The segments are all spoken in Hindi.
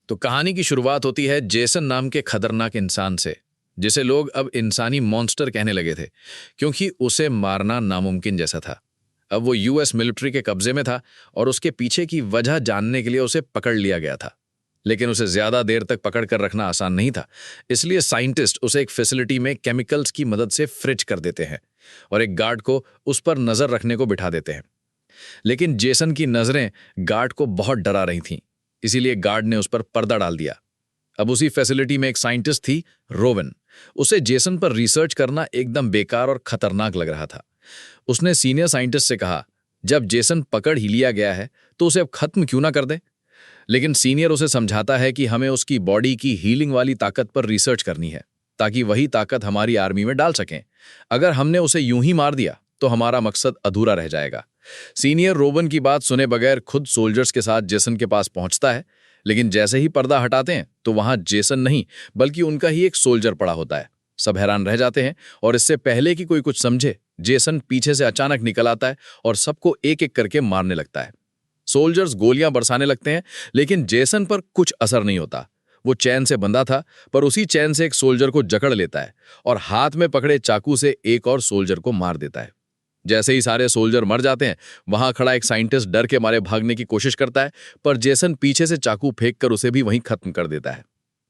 तो कहानी की शुरुआत होती है जेसन नाम के खतरनाक इंसान से, जिसे लोग अब इंसानी मॉन्स्टर कहने लगे थे, क्योंकि उसे मारना नामुमकिन जैसा था। अब वो यूएस मिलिट्री के कब्जे में था और उसके पीछे की वजह जानने के लिए उसे पकड़ लिया गया था। लेकिन उसे ज्यादा देर तक पकड़ कर रखना आसान नहीं था, इसलिए साइंटिस्ट उसे एक फैसिलिटी में केमिकल्स की मदद से फ्रिज कर देते हैं और एक गार्ड को उस पर नजर रखने को बिठा देते हैं। लेकिन जेसन की नजरें गार्ड को बहुत डरा रही थीं, इसीलिए गार्ड ने उस पर पर्दा डाल दिया। अब उसी फैसिलिटी में एक साइंटिस्ट थी, रोवन। उसे जेसन पर रिसर्च करना एकदम बेकार और खतरनाक लग रहा था। उसने सीनियर साइंटिस्ट से कहा, जब जेसन पकड़ ही लिया गया है तो उसे अब खत्म क्यों ना कर दें। लेकिन सीनियर उसे समझाता है कि हमें उसकी बॉडी की हीलिंग वाली ताकत पर रिसर्च करनी है, ताकि वही ताकत हमारी आर्मी में डाल सकें। अगर हमने उसे यूं ही मार दिया तो हमारा मकसद अधूरा रह जाएगा। सीनियर रोवन की बात सुने बगैर खुद सोल्जर्स के साथ जेसन के पास पहुंचता है, लेकिन जैसे ही पर्दा हटाते हैं तो वहां जेसन नहीं बल्कि उनका ही एक सोल्जर पड़ा होता है। सब हैरान रह जाते हैं और इससे पहले कि कोई कुछ समझे, जेसन पीछे से अचानक निकल आता है और सबको एक एक करके मारने लगता है। सोल्जर्स गोलियां बरसाने लगते हैं, लेकिन जेसन पर कुछ असर नहीं होता। वो चैन से बंधा था, पर उसी चैन से एक सोल्जर को जकड़ लेता है और हाथ में पकड़े चाकू से एक और सोल्जर को मार देता है। जैसे ही सारे सोल्जर मर जाते हैं, वहां खड़ा एक साइंटिस्ट डर के मारे भागने की कोशिश करता है, पर जेसन पीछे से चाकू फेंक कर उसे भी वहीं खत्म कर देता है।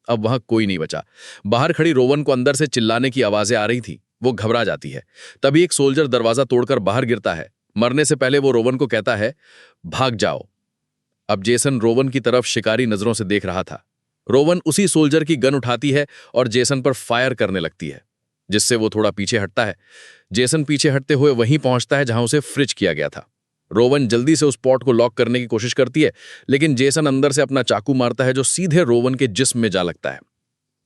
अब वहां कोई नहीं बचा। बाहर खड़ी रोवन को अंदर से चिल्लाने की आवाजें आ रही थी। वो घबरा जाती है। तभी एक सोल्जर दरवाजा तोड़कर बाहर गिरता है। मरने से पहले वो रोवन को कहता है, भाग जाओ। अब जेसन रोवन की तरफ शिकारी नजरों से देख रहा था। रोवन उसी सोल्जर की गन उठाती है और जेसन पर फायर करने लगती है, जिससे वो थोड़ा पीछे हटता है। जेसन पीछे हटते हुए वहीं पहुंचता है जहां उसे फ्रिज किया गया था। रोवन जल्दी से उस पॉट को लॉक करने की कोशिश करती है, लेकिन जेसन अंदर से अपना चाकू मारता है जो सीधे रोवन के जिस्म में जा लगता है।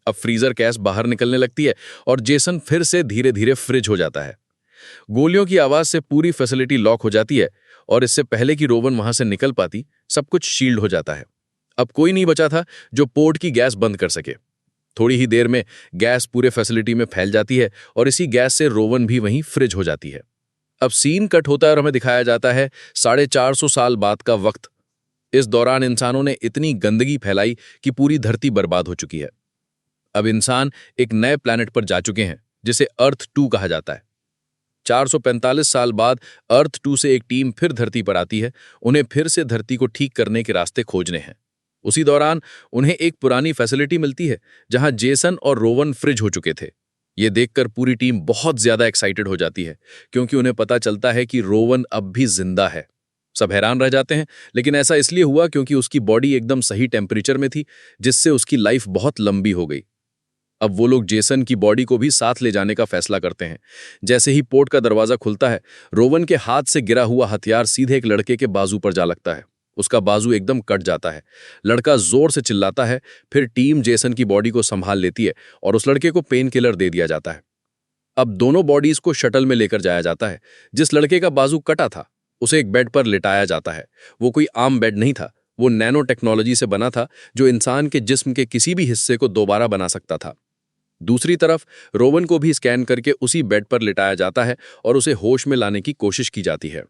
अब फ्रीजर गैस बाहर निकलने लगती है और जेसन फिर से धीरे धीरे फ्रिज हो जाता है। गोलियों की आवाज से पूरी फैसिलिटी लॉक हो जाती है और इससे पहले कि रोवन वहां से निकल पाती, सब कुछ शील्ड हो जाता है। अब कोई नहीं बचा था जो पोर्ट की गैस बंद कर सके। थोड़ी ही देर में गैस पूरे फैसिलिटी में फैल जाती है और इसी गैस से रोवन भी वहीं फ्रिज हो जाती है। अब सीन कट होता है और हमें दिखाया जाता है 450 साल बाद का वक्त। इस दौरान इंसानों ने इतनी गंदगी फैलाई कि पूरी धरती बर्बाद हो चुकी है। अब इंसान एक नए प्लैनेट पर जा चुके हैं, जिसे अर्थ 2 कहा जाता है। 445 साल बाद अर्थ 2 से एक टीम फिर धरती पर आती है। उन्हें फिर से धरती को ठीक करने के रास्ते खोजने हैं। उसी दौरान उन्हें एक पुरानी फैसिलिटी मिलती है जहां जेसन और रोवन फ्रिज हो चुके थे। ये देखकर पूरी टीम बहुत ज्यादा एक्साइटेड हो जाती है, क्योंकि उन्हें पता चलता है कि रोवन अब भी जिंदा है। सब हैरान रह जाते हैं, लेकिन ऐसा इसलिए हुआ क्योंकि उसकी बॉडी एकदम सही टेम्परेचर में थी, जिससे उसकी लाइफ बहुत लंबी हो गई। अब वो लोग जेसन की बॉडी को भी साथ ले जाने का फैसला करते हैं। जैसे ही पोर्ट का दरवाजा खुलता है, रोवन के हाथ से गिरा हुआ हथियार सीधे एक लड़के के बाजू पर जा लगता है। उसका बाजू एकदम कट जाता है। लड़का जोर से चिल्लाता है। फिर टीम जेसन की बॉडी को संभाल लेती है और उस लड़के को पेन किलर दे दिया जाता है। अब दोनों बॉडीज को शटल में लेकर जाया जाता है। जिस लड़के का बाजू कटा था, उसे एक बेड पर लिटाया जाता है। वो कोई आम बेड नहीं था, वो नैनो टेक्नोलॉजी से बना था, जो इंसान के जिस्म के किसी भी हिस्से को दोबारा बना सकता था। दूसरी तरफ रोवन को भी स्कैन करके उसी बेड पर लिटाया जाता है और उसे होश में लाने की कोशिश की जाती है।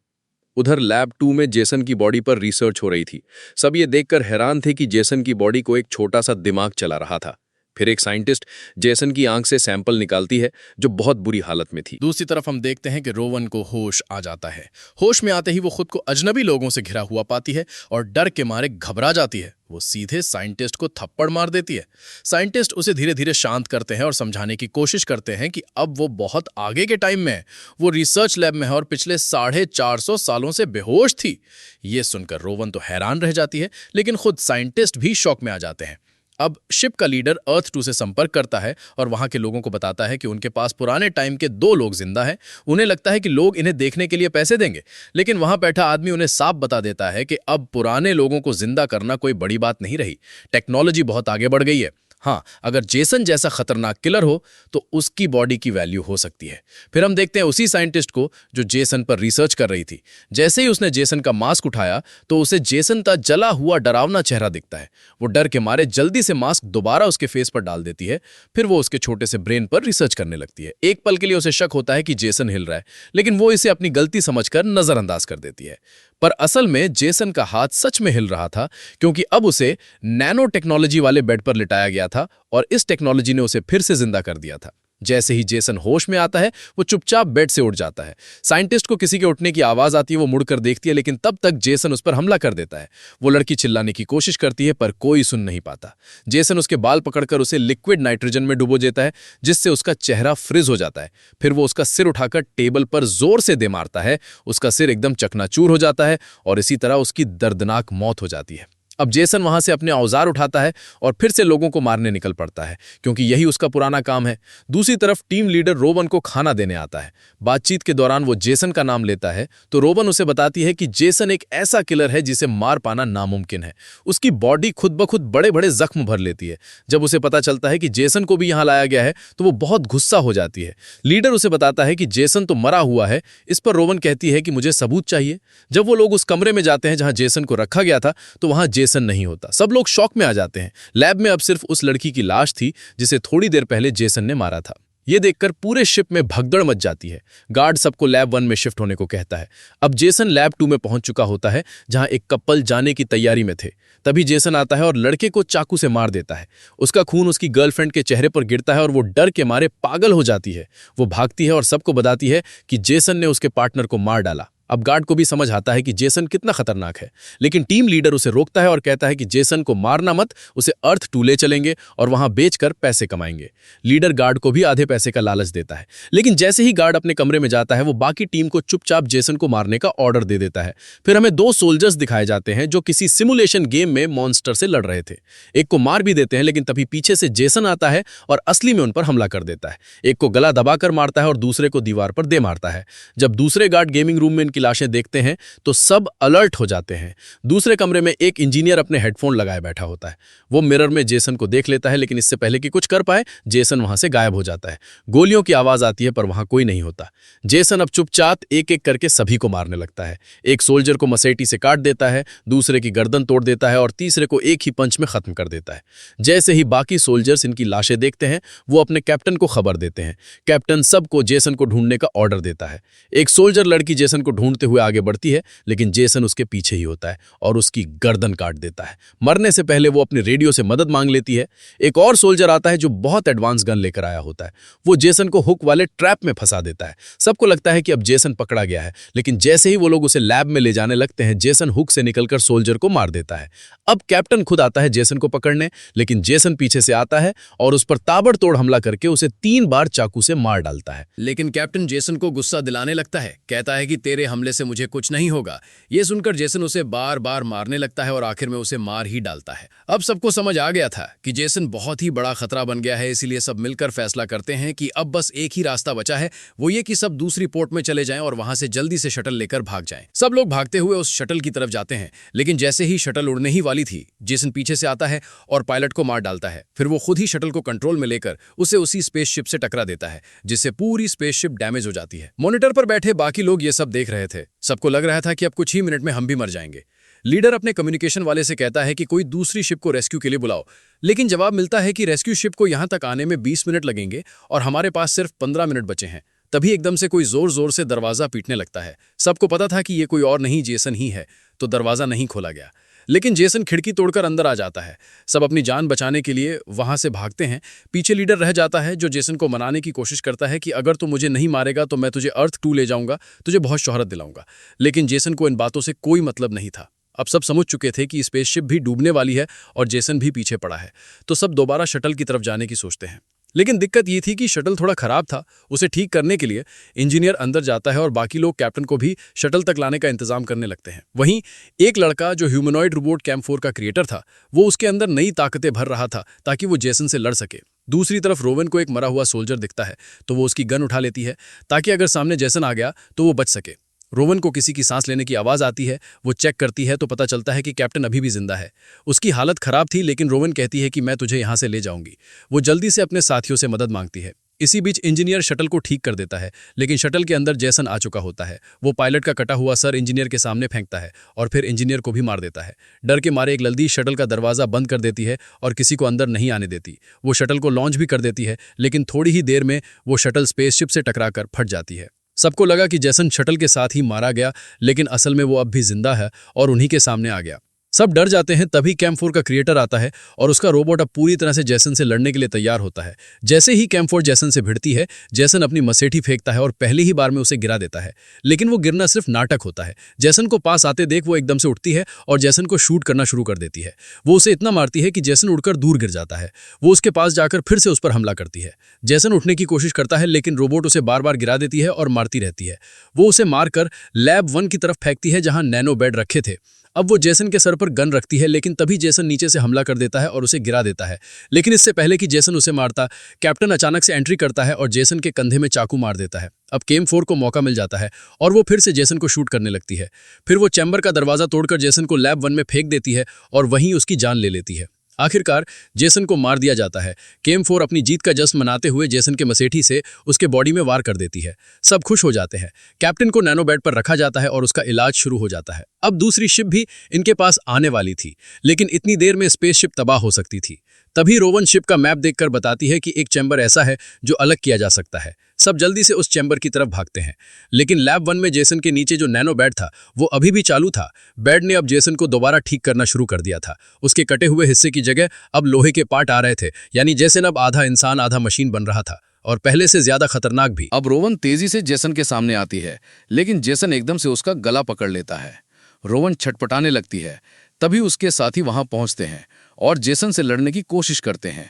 उधर लैब 2 में जेसन की बॉडी पर रिसर्च हो रही थी। सब ये देखकर हैरान थे कि जेसन की बॉडी को एक छोटा सा दिमाग चला रहा था। फिर एक साइंटिस्ट जेसन की आंख से सैंपल निकालती है, जो बहुत बुरी हालत में थी। दूसरी तरफ हम देखते हैं कि रोवन को होश आ जाता है। होश में आते ही वो खुद को अजनबी लोगों से घिरा हुआ पाती है और डर के मारे घबरा जाती है। वो सीधे साइंटिस्ट को थप्पड़ मार देती है। साइंटिस्ट उसे धीरे धीरे शांत करते हैं और समझाने की कोशिश करते हैं कि अब वो बहुत आगे के टाइम में है। वो रिसर्च लैब में है और पिछले 450 सालों से बेहोश थी। ये सुनकर रोवन तो हैरान रह जाती है, लेकिन खुद साइंटिस्ट भी शॉक में आ जाते हैं। अब शिप का लीडर अर्थ 2 से संपर्क करता है और वहां के लोगों को बताता है कि उनके पास पुराने टाइम के 2 लोग जिंदा हैं। उन्हें लगता है कि लोग इन्हें देखने के लिए पैसे देंगे, लेकिन वहां बैठा आदमी उन्हें साफ बता देता है कि अब पुराने लोगों को जिंदा करना कोई बड़ी बात नहीं रही। टेक्नोलॉजी बहुत आगे बढ़ गई है। हाँ, अगर जेसन जैसा खतरनाक किलर हो तो उसकी बॉडी की वैल्यू हो सकती है। फिर हम देखते हैं उसी साइंटिस्ट को जो जेसन पर रिसर्च कर रही थी। जैसे ही उसने जेसन का मास्क उठाया तो उसे जेसन का जला हुआ डरावना चेहरा दिखता है। वो डर के मारे जल्दी से मास्क दोबारा उसके फेस पर डाल देती है। फिर वो उसके छोटे से ब्रेन पर रिसर्च करने लगती है। एक पल के लिए उसे शक होता है कि जेसन हिल रहा है, लेकिन वो इसे अपनी गलती समझकर नजरअंदाज कर देती है। पर असल में जेसन का हाथ सच में हिल रहा था, क्योंकि अब उसे नैनो टेक्नोलॉजी वाले बेड पर लिटाया गया था और इस टेक्नोलॉजी ने उसे फिर से जिंदा कर दिया था। जैसे ही जेसन होश में आता है वो चुपचाप बेड से उठ जाता है। साइंटिस्ट को किसी के उठने की आवाज आती है, वो मुड़कर देखती है, लेकिन तब तक जेसन उस पर हमला कर देता है। वो लड़की चिल्लाने की कोशिश करती है पर कोई सुन नहीं पाता। जेसन उसके बाल पकड़कर उसे लिक्विड नाइट्रोजन में डुबो देता है, जिससे उसका चेहरा फ्रीज हो जाता है। फिर वो उसका सिर उठाकर टेबल पर जोर से दे मारता है। उसका सिर एकदम चकनाचूर हो जाता है और इसी तरह उसकी दर्दनाक मौत हो जाती है। अब जेसन वहां से अपने औजार उठाता है और फिर से लोगों को मारने निकल पड़ता है, क्योंकि यही उसका पुराना काम है। दूसरी तरफ टीम लीडर रोवन को खाना देने आता है। बातचीत के दौरान वो जेसन का नाम लेता है तो रोवन उसे बताती है कि जेसन एक ऐसा किलर है जिसे मार पाना नामुमकिन है। उसकी बॉडी खुद ब खुद बड़े बड़े जख्म भर लेती है। जब उसे पता चलता है कि जेसन को भी यहाँ लाया गया है तो वो बहुत गुस्सा हो जाती है। लीडर उसे बताता है कि जेसन तो मरा हुआ है। इस पर रोवन कहती है कि मुझे सबूत चाहिए। जब वो लोग उस कमरे में जाते हैं जहां जेसन को रखा गया था तो वहां जेसन नहीं होता। सब लोग शॉक में आ जाते हैं। लैब में अब सिर्फ उस लड़की की लाश थी जिसे थोड़ी देर पहले जेसन ने मारा था। ये देखकर पूरे शिप में भगदड़ मच जाती है। गार्ड सबको लैब 1 में शिफ्ट होने को कहता है। अब जेसन लैब 2 में पहुंच चुका होता है, जहां एक कपल जाने की तैयारी में थे। तभी जेसन आता है और लड़के को चाकू से मार देता है। उसका खून उसकी गर्लफ्रेंड के चेहरे पर गिरता है और वो डर के मारे पागल हो जाती है। वो भागती है और सबको बताती है कि जेसन ने उसके पार्टनर को मार डाला। अब गार्ड को भी समझ आता है कि जेसन कितना खतरनाक है, लेकिन टीम लीडर उसे रोकता है और कहता है कि जेसन को मारना मत, उसे अर्थ 2 ले चलेंगे और वहां बेचकर पैसे कमाएंगे। लीडर गार्ड को भी आधे पैसे का लालच देता है, लेकिन जैसे ही गार्ड अपने कमरे में जाता है वो बाकी टीम को चुपचाप जेसन को मारने का ऑर्डर दे देता है। फिर हमें 2 सोल्जर्स दिखाए जाते हैं जो किसी सिमुलेशन गेम में मॉन्स्टर से लड़ रहे थे। एक को मार भी देते हैं, लेकिन तभी पीछे से जेसन आता है और असली में उन पर हमला कर देता है। एक को गला दबाकर मारता है और दूसरे को दीवार पर दे मारता है। जब दूसरे गार्ड गेमिंग रूम में की लाशें देखते हैं तो सब अलर्ट हो जाते हैं। दूसरे कमरे में एक इंजीनियर अपने हेडफोन लगाए बैठा होता है। वो मिरर में जेसन को देख लेता है, लेकिन इससे पहले कि कुछ कर पाए जेसन वहां से गायब हो जाता है। गोलियों की आवाज आती है पर वहां कोई नहीं होता। जेसन अब चुपचाप एक एक करके सभी को मारने लगता है। एक सोल्जर को मसेटी से काट देता है, दूसरे की गर्दन तोड़ देता है और तीसरे को एक ही पंच में खत्म कर देता है। जैसे ही बाकी सोल्जर्स इनकी लाशें देखते हैं वो अपने कैप्टन को खबर देते हैं। कैप्टन सबको जेसन को ढूंढने का ऑर्डर देता है। एक सोल्जर लड़की जेसन को ढूंढते हुए आगे बढ़ती है, लेकिन जेसन उसके पीछे ही होता है और उसकी गर्दन काट देता है। मरने से पहले वो अपने रेडियो से मदद मांग लेती है। एक और सोल्जर आता है जो बहुत एडवांस गन लेकर आया होता है। वो जेसन को हुक वाले ट्रैप में फंसा देता है। सबको लगता है कि अब जेसन पकड़ा गया है, लेकिन जैसे ही वो लोग उसे लैब में ले जाने लगते हैं जेसन हुक से निकलकर सोल्जर को मार देता है। अब कैप्टन खुद आता है जेसन को पकड़ने, लेकिन जेसन पीछे से आता है और उस पर ताबड़तोड़ हमला करके उसे 3 बार चाकू से मार डालता है। लेकिन कैप्टन जेसन को गुस्सा दिलाने लगता है, कहता है कि तेरे हमले से मुझे कुछ नहीं होगा। ये सुनकर जेसन उसे बार बार मारने लगता है और आखिर में उसे मार ही डालता है। अब सबको समझ आ गया था कि जेसन बहुत ही बड़ा खतरा बन गया है, इसीलिए सब मिलकर फैसला करते हैं कि अब बस एक ही रास्ता बचा है, वो ये कि सब दूसरी पोर्ट में चले जाएं और वहां से जल्दी से शटल लेकर भाग जाएं। सब लोग भागते हुए उस शटल की तरफ जाते हैं, लेकिन जैसे ही शटल उड़ने ही वाली थी जेसन पीछे से आता है और पायलट को मार डालता है। फिर वो खुद ही शटल को कंट्रोल में लेकर उसे उसी स्पेसशिप से टकरा देता है, जिससे पूरी स्पेसशिप डैमेज हो जाती है। मॉनिटर पर बैठे बाकी लोग ये सब देख रहे थे। सबको लग रहा था कि अब कुछ ही मिनट में हम भी मर जाएंगे। लीडर अपने कम्युनिकेशन वाले से कहता है कि कोई दूसरी शिप को रेस्क्यू के लिए बुलाओ, लेकिन जवाब मिलता है कि रेस्क्यू शिप को यहां तक आने में 20 मिनट लगेंगे और हमारे पास सिर्फ 15 मिनट बचे हैं। तभी एकदम से कोई जोर जोर से दरवाजा पीटने लगता है। सबको पता था कि ये कोई और नहीं जेसन ही है, तो दरवाजा नहीं खोला गया। लेकिन जेसन खिड़की तोड़कर अंदर आ जाता है। सब अपनी जान बचाने के लिए वहां से भागते हैं। पीछे लीडर रह जाता है जो जेसन को मनाने की कोशिश करता है कि अगर तू मुझे नहीं मारेगा तो मैं तुझे अर्थ 2 ले जाऊंगा, तुझे बहुत शोहरत दिलाऊंगा। लेकिन जेसन को इन बातों से कोई मतलब नहीं था। अब सब समझ चुके थे कि स्पेसशिप भी डूबने वाली है और जेसन भी पीछे पड़ा है, तो सब दोबारा शटल की तरफ जाने की सोचते हैं। लेकिन दिक्कत ये थी कि शटल थोड़ा खराब था। उसे ठीक करने के लिए इंजीनियर अंदर जाता है और बाकी लोग कैप्टन को भी शटल तक लाने का इंतजाम करने लगते हैं। वहीं एक लड़का जो ह्यूमनॉइड रोबोट कैम्प 4 का क्रिएटर था, वो उसके अंदर नई ताकतें भर रहा था ताकि वो जेसन से लड़ सके। दूसरी तरफ रोवन को एक मरा हुआ सोल्जर दिखता है, तो वो उसकी गन उठा लेती है ताकि अगर सामने जेसन आ गया तो वो बच सके। रोवन को किसी की सांस लेने की आवाज आती है। वो चेक करती है तो पता चलता है कि कैप्टन अभी भी जिंदा है। उसकी हालत खराब थी, लेकिन रोवन कहती है कि मैं तुझे यहां से ले जाऊंगी। वो जल्दी से अपने साथियों से मदद मांगती है। इसी बीच इंजीनियर शटल को ठीक कर देता है, लेकिन शटल के अंदर जेसन आ चुका होता है। वो पायलट का कटा हुआ सर इंजीनियर के सामने फेंकता है और फिर इंजीनियर को भी मार देता है। डर के मारे एक लल्दी शटल का दरवाजा बंद कर देती है और किसी को अंदर नहीं आने देती। वो शटल को लॉन्च भी कर देती है, लेकिन थोड़ी ही देर में वो शटल स्पेसशिप से टकराकर फट जाती है। सबको लगा कि जैसन शटल के साथ ही मारा गया, लेकिन असल में वो अब भी जिंदा है और उन्हीं के सामने आ गया। सब डर जाते हैं। तभी कैंप 4 का क्रिएटर आता है और उसका रोबोट अब पूरी तरह से जैसन से लड़ने के लिए तैयार होता है। जैसे ही कैंप 4 जैसन से भिड़ती है, जैसन अपनी मसेठी फेंकता है और पहली ही बार में उसे गिरा देता है। लेकिन वो गिरना सिर्फ नाटक होता है। जैसन को पास आते देख वो एकदम से उठती है और जैसन को शूट करना शुरू कर देती है। वो उसे इतना मारती है कि जैसन उड़कर दूर गिर जाता है। वो उसके पास जाकर फिर से उस पर हमला करती है। जैसन उठने की कोशिश करता है, लेकिन रोबोट उसे बार बार गिरा देती है और मारती रहती है। वो उसे मारकर लैब 1 की तरफ फेंकती है, जहां नैनो बेड रखे थे। अब वो जैसन के सर पर गन रखती है, लेकिन तभी जैसन नीचे से हमला कर देता है और उसे गिरा देता है। लेकिन इससे पहले कि जैसन उसे मारता, कैप्टन अचानक से एंट्री करता है और जैसन के कंधे में चाकू मार देता है। अब कैंप 4 को मौका मिल जाता है और वो फिर से जैसन को शूट करने लगती है। फिर वो चैम्बर का दरवाजा तोड़कर जैसन को लैब 1 में फेंक देती है और वहीं उसकी जान ले लेती है। आखिरकार जैसन को मार दिया जाता है। कैंप 4 अपनी जीत का जश्न मनाते हुए जैसन के मसेठी से उसके बॉडी में वार कर देती है। सब खुश हो जाते हैं। कैप्टन को नैनो बेड पर रखा जाता है और उसका इलाज शुरू हो जाता है। अब दूसरी शिप भी इनके पास आने वाली थी, लेकिन इतनी देर में स्पेसशिप तबाह हो सकती थी। तभी रोवन शिप का मैप देखकर बताती है कि एक चैम्बर ऐसा है जो अलग किया जा सकता है। सब जल्दी से उस चैम्बर की तरफ भागते हैं, लेकिन लैब 1 में जैसन के नीचे जो नैनो बेड था वो अभी भी चालू था। बेड ने अब जैसन को दोबारा ठीक करना शुरू कर दिया था। उसके कटे हुए हिस्से की जगह अब लोहे के पार्ट आ रहे थे, यानी जैसन अब आधा इंसान आधा मशीन बन रहा था, और पहले से ज्यादा खतरनाक भी। अब रोवन तेजी से जेसन के सामने आती है, लेकिन जेसन एकदम से उसका गला पकड़ लेता है। रोवन छटपटाने लगती है। तभी उसके साथी वहां पहुंचते हैं और जेसन से लड़ने की कोशिश करते हैं।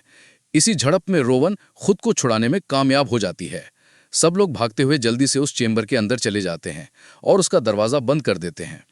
इसी झड़प में रोवन खुद को छुड़ाने में कामयाब हो जाती है। सब लोग भागते हुए जल्दी से उस चेंबर के अंदर चले जाते हैं और उसका दरवाजा बंद कर देते हैं।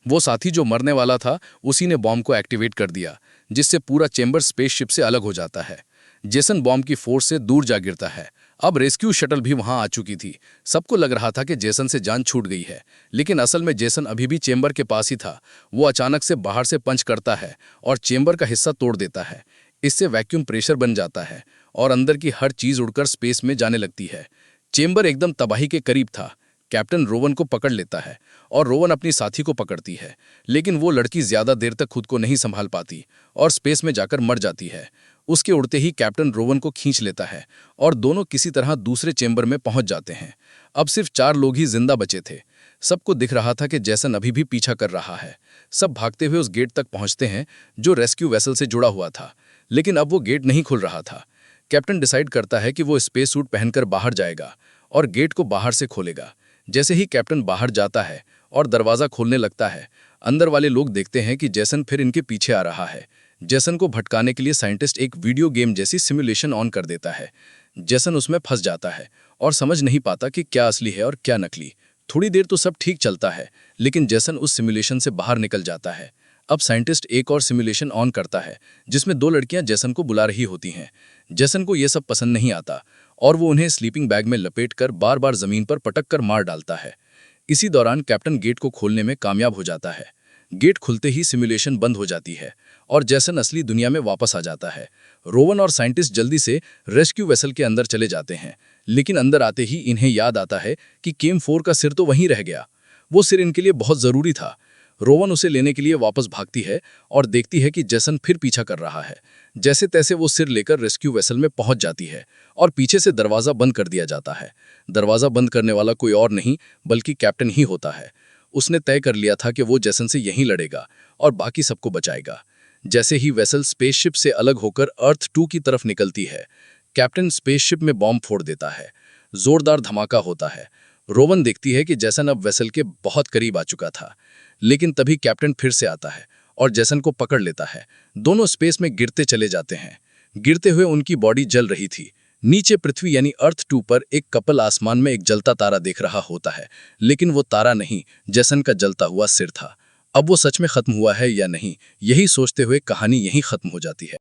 वो साथी जो मरने वाला था उसी ने बॉम्ब को एक्टिवेट कर दिया, जिससे पूरा चेंबर स्पेसशिप से अलग हो जाता है। जेसन बॉम्ब की फोर्स से दूर जा गिरता है। अब रेस्क्यू शटल भी वहां आ चुकी थी। सबको लग रहा था कि जेसन से जान छूट गई है, लेकिन असल में जेसन अभी भी चेंबर के पास ही था। वो अचानक से बाहर से पंच करता है और चेंबर का हिस्सा तोड़ देता है। इससे वैक्यूम प्रेशर बन जाता है और अंदर की हर चीज उड़कर स्पेस में जाने लगती है। चेंबर एकदम तबाही के करीब था। कैप्टन रोवन को पकड़ लेता है और रोवन अपनी साथी को पकड़ती है, लेकिन वो लड़की ज्यादा देर तक खुद को नहीं संभाल पाती और स्पेस में जाकर मर जाती है। उसके उड़ते ही कैप्टन रोवन को खींच लेता है और दोनों किसी तरह दूसरे चेंबर में पहुंच जाते हैं। अब सिर्फ 4 लोग ही जिंदा बचे थे। सबको दिख रहा था कि जैसन अभी भी पीछा कर रहा है। सब भागते हुए उस गेट तक पहुंचते हैं जो रेस्क्यू वेसल से जुड़ा हुआ था, लेकिन अब वो गेट नहीं खुल रहा था। कैप्टन डिसाइड करता है कि वो स्पेस सूट पहनकर बाहर जाएगा और गेट को बाहर से खोलेगा। जैसे ही कैप्टन बाहर जाता है और दरवाजा खोलने लगता है, अंदर वाले लोग देखते हैं कि जैसन फिर इनके पीछे आ रहा है। जैसन को भटकाने के लिए साइंटिस्ट एक वीडियो गेम जैसी सिमुलेशन ऑन कर देता है। जैसन उसमें फंस जाता है और समझ नहीं पाता कि क्या असली है और क्या नकली। थोड़ी देर तो सब ठीक चलता है, लेकिन जैसन उस सिमुलेशन से बाहर निकल जाता है। अब साइंटिस्ट एक और सिमुलेशन ऑन करता है जिसमें 2 लड़कियां जैसन को बुला रही होती हैं। जैसन को ये सब पसंद नहीं आता और वो उन्हें स्लीपिंग बैग में लपेटकर बार बार जमीन पर पटक कर मार डालता है। इसी दौरान कैप्टन गेट को खोलने में कामयाब हो जाता है। गेट खुलते ही सिमुलेशन बंद हो जाती है और जैसन असली दुनिया में वापस आ जाता है। रोवन और साइंटिस्ट जल्दी से रेस्क्यू वेसल के अंदर चले जाते हैं, लेकिन अंदर आते ही इन्हें याद आता है कि कैंप 4 का सिर तो वहीं रह गया। वो सिर इनके लिए बहुत जरूरी था। रोवन उसे लेने के लिए वापस भागती है और देखती है कि जैसन फिर पीछा कर रहा है। जैसे तैसे वो सिर लेकर रेस्क्यू वेसल में पहुंच जाती है और पीछे से दरवाजा बंद कर दिया जाता है। दरवाजा बंद करने वाला कोई और नहीं बल्कि कैप्टन ही होता है। उसने तय कर लिया था कि वो जैसन से यहीं लड़ेगा और बाकी सबको बचाएगा। जैसे ही वेसल स्पेसशिप से अलग होकर अर्थ 2 की तरफ निकलती है, कैप्टन स्पेसशिप में बॉम्ब फोड़ देता है। जोरदार धमाका होता है। रोवन देखती है कि जैसन अब वेसल के बहुत करीब आ चुका था, लेकिन तभी कैप्टन फिर से आता है और जैसन को पकड़ लेता है। दोनों स्पेस में गिरते चले जाते हैं। गिरते हुए उनकी बॉडी जल रही थी। नीचे पृथ्वी यानी अर्थ 2 पर एक कपल आसमान में एक जलता तारा देख रहा होता है, लेकिन वो तारा नहीं, जैसन का जलता हुआ सिर था। अब वो सच में खत्म हुआ है या नहीं, यही सोचते हुए कहानी यहीं खत्म हो जाती है।